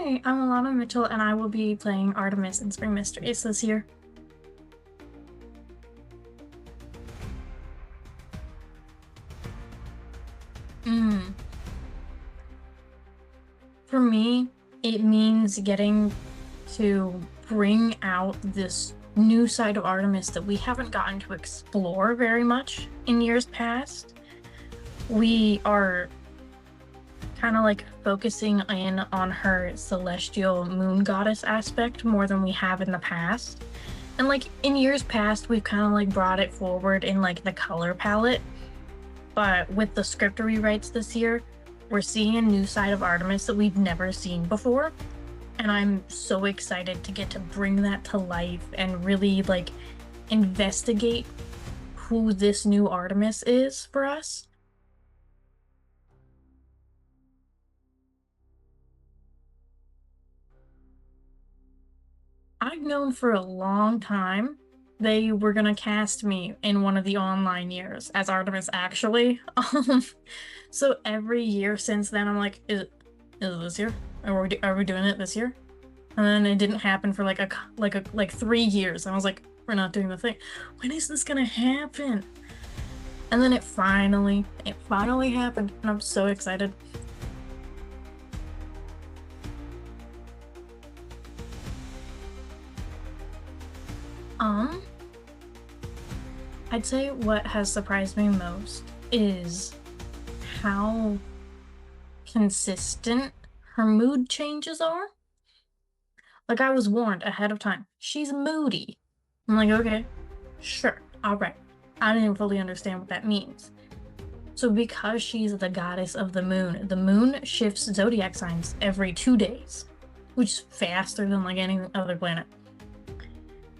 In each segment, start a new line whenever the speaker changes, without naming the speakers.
Hi, I'm Alana Mitchell, and I will be playing Artemis in Spring Mysteries this year. Mm. For me, it means getting to bring out this new side of Artemis that we haven't gotten to explore very much in years past. We are kind of like focusing in on her celestial moon goddess aspect more than we have in the past. And like in years past, we've kind of like brought it forward in like the color palette. But with the script rewrites this year, we're seeing a new side of Artemis that we've never seen before. And I'm so excited to get to bring that to life and really like investigate who this new Artemis is for us. I've known for a long time they were gonna cast me in one of the online years as Artemis actually. So every year since then, I'm like, is it this year? Are we doing it this year? And then it didn't happen for like 3 years. And I was like, we're not doing the thing. When is this gonna happen? And then it finally happened, and I'm so excited. Um, I'd say what has surprised me most is how consistent her mood changes are. Like I was warned ahead of time. She's moody. I'm like, okay, sure, all right. I didn't fully understand what that means. So because she's the goddess of the moon shifts zodiac signs every 2 days, which is faster than like any other planet.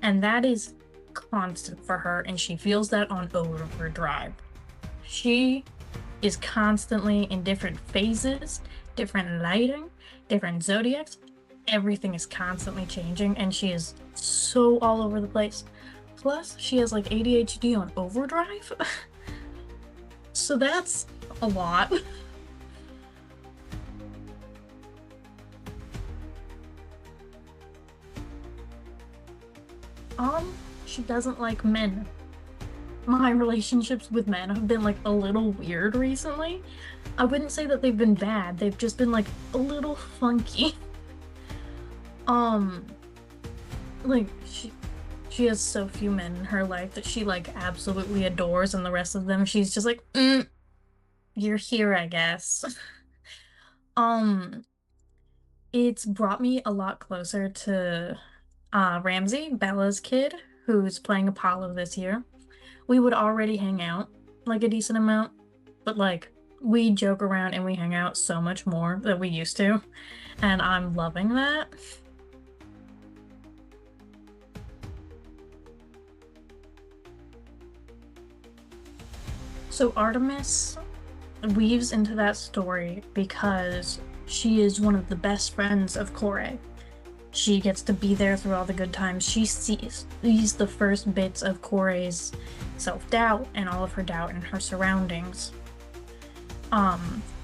And that is constant for her, and she feels that on overdrive. She is constantly in different phases, different lighting, different zodiacs. Everything is constantly changing, and she is so all over the place. Plus, she has like ADHD on overdrive. So that's a lot. She doesn't like men. My relationships with men have been like a little weird recently. I wouldn't say that they've been bad, they've just been like a little funky. Um, like she has so few men in her life that she like absolutely adores, and the rest of them she's just like, you're here, I guess. Um, it's brought me a lot closer to Ramsey, Bella's kid, who's playing Apollo this year. We would already hang out like a decent amount, but like we joke around and we hang out so much more than we used to, and I'm loving that. So Artemis weaves into that story because she is one of the best friends of Kore. She gets to be there through all the good times. She sees the first bits of Kore's self-doubt and all of her doubt in her surroundings.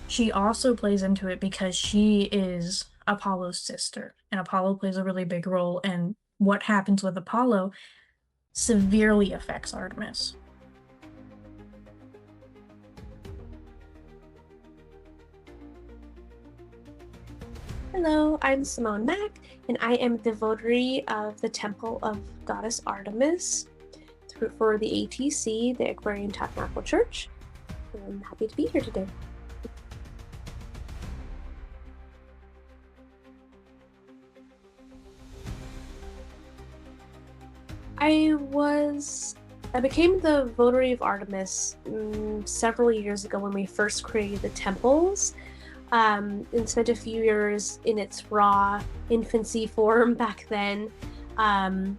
She also plays into it because she is Apollo's sister, and Apollo plays a really big role, and what happens with Apollo severely affects Artemis.
Hello, I'm Simone Mack, and I am the votary of the Temple of Goddess Artemis for the ATC, the Aquarian Tabernacle Church. I'm happy to be here today. I became the votary of Artemis several years ago when we first created the temples, and spent a few years in its raw infancy form back then, kind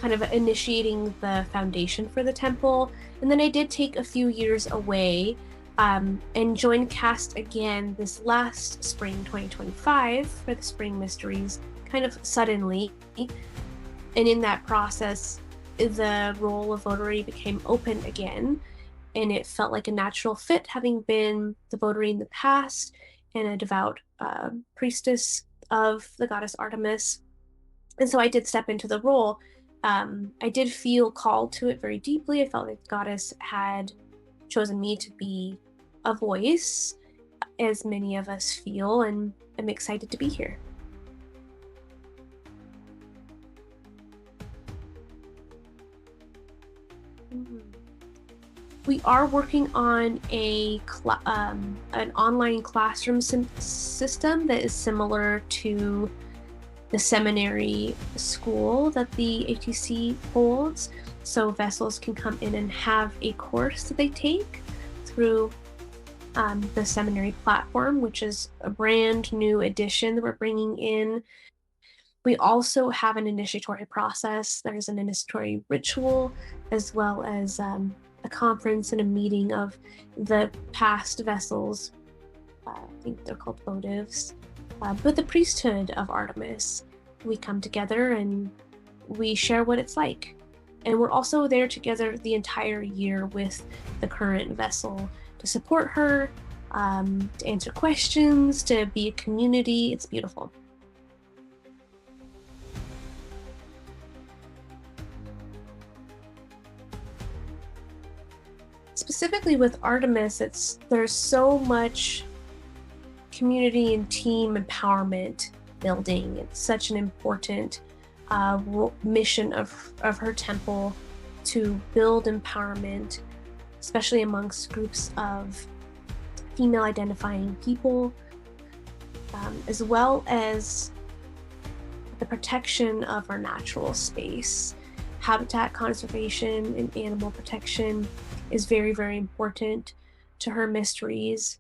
of initiating the foundation for the temple. And then I did take a few years away, and joined cast again this last spring 2025 for the Spring Mysteries, kind of suddenly. And in that process, the role of votary became open again, and it felt like a natural fit, having been the votary in the past and a devout priestess of the goddess Artemis. And so I did step into the role. I did feel called to it very deeply. I felt like the goddess had chosen me to be a voice, as many of us feel, and I'm excited to be here. Mhm. We are working on an online classroom system that is similar to the seminary school that the ATC holds. So vessels can come in and have a course that they take through the seminary platform, which is a brand new addition that we're bringing in. We also have an initiatory process. There's an initiatory ritual, as well as a conference and a meeting of the past vessels. I think they're called votives. But the priesthood of Artemis, we come together and we share what it's like. And we're also there together the entire year with the current vessel to support her, to answer questions, to be a community. It's beautiful. Specifically with Artemis, there's so much community and team empowerment building. It's such an important mission of her temple to build empowerment, especially amongst groups of female identifying people, as well as the protection of our natural space. Habitat conservation and animal protection is very, very important to her mysteries.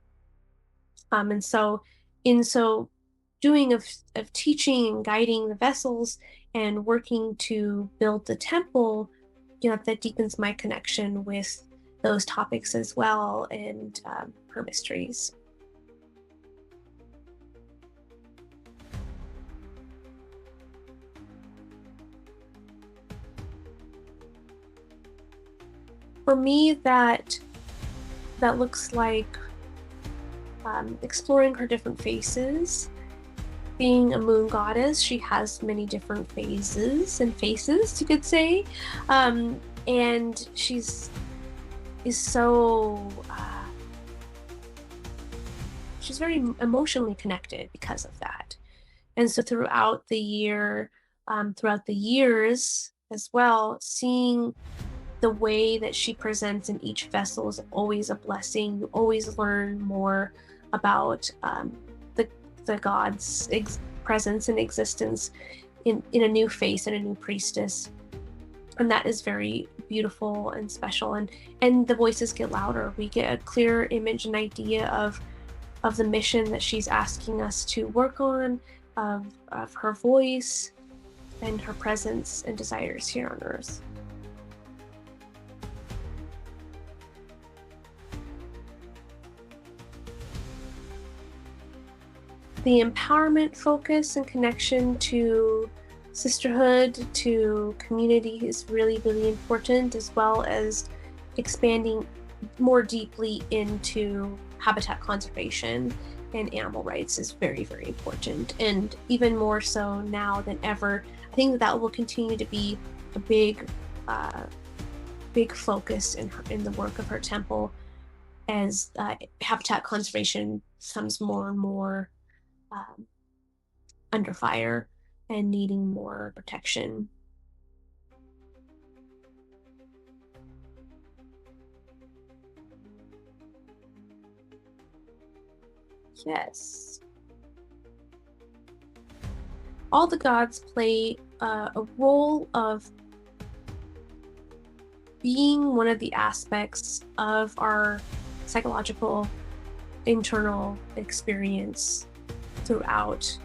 And so, in so doing of teaching and guiding the vessels and working to build the temple, that deepens my connection with those topics as well, and her mysteries. For me, that looks like exploring her different faces. Being a moon goddess, she has many different phases and faces, you could say, and is so she's very emotionally connected because of that. And so throughout the year, throughout the years as well, seeing the way that she presents in each vessel is always a blessing. You always learn more about the god's presence and existence in a new face and a new priestess, and that is very beautiful and special. And the voices get louder. We get a clear image and idea of the mission that she's asking us to work on, of her voice and her presence and desires here on Earth. The empowerment focus and connection to sisterhood, to community is really, really important, as well as expanding more deeply into habitat conservation and animal rights is very, very important. And even more so now than ever, I think that will continue to be a big focus in the work of her temple as habitat conservation becomes more and more um, under fire and needing more protection. Yes. All the gods play a role of being one of the aspects of our psychological internal experience throughout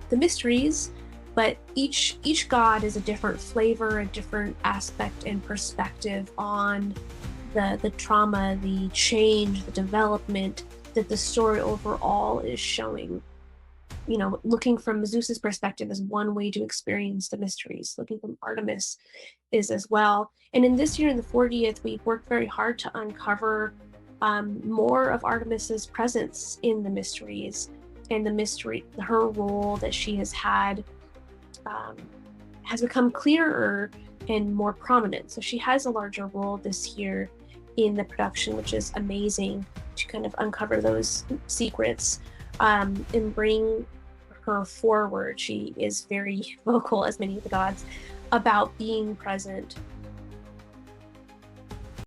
the mysteries, but each god is a different flavor, a different aspect and perspective on the trauma, the change, the development that the story overall is showing. Looking from Zeus's perspective is one way to experience the mysteries. Looking from Artemis is as well. And in this year, in the 40th, we worked very hard to uncover more of Artemis's presence in the mysteries. and the mystery, her role that she has had, has become clearer and more prominent. So she has a larger role this year in the production, which is amazing to kind of uncover those secrets, and bring her forward. She is very vocal, as many of the gods, about being present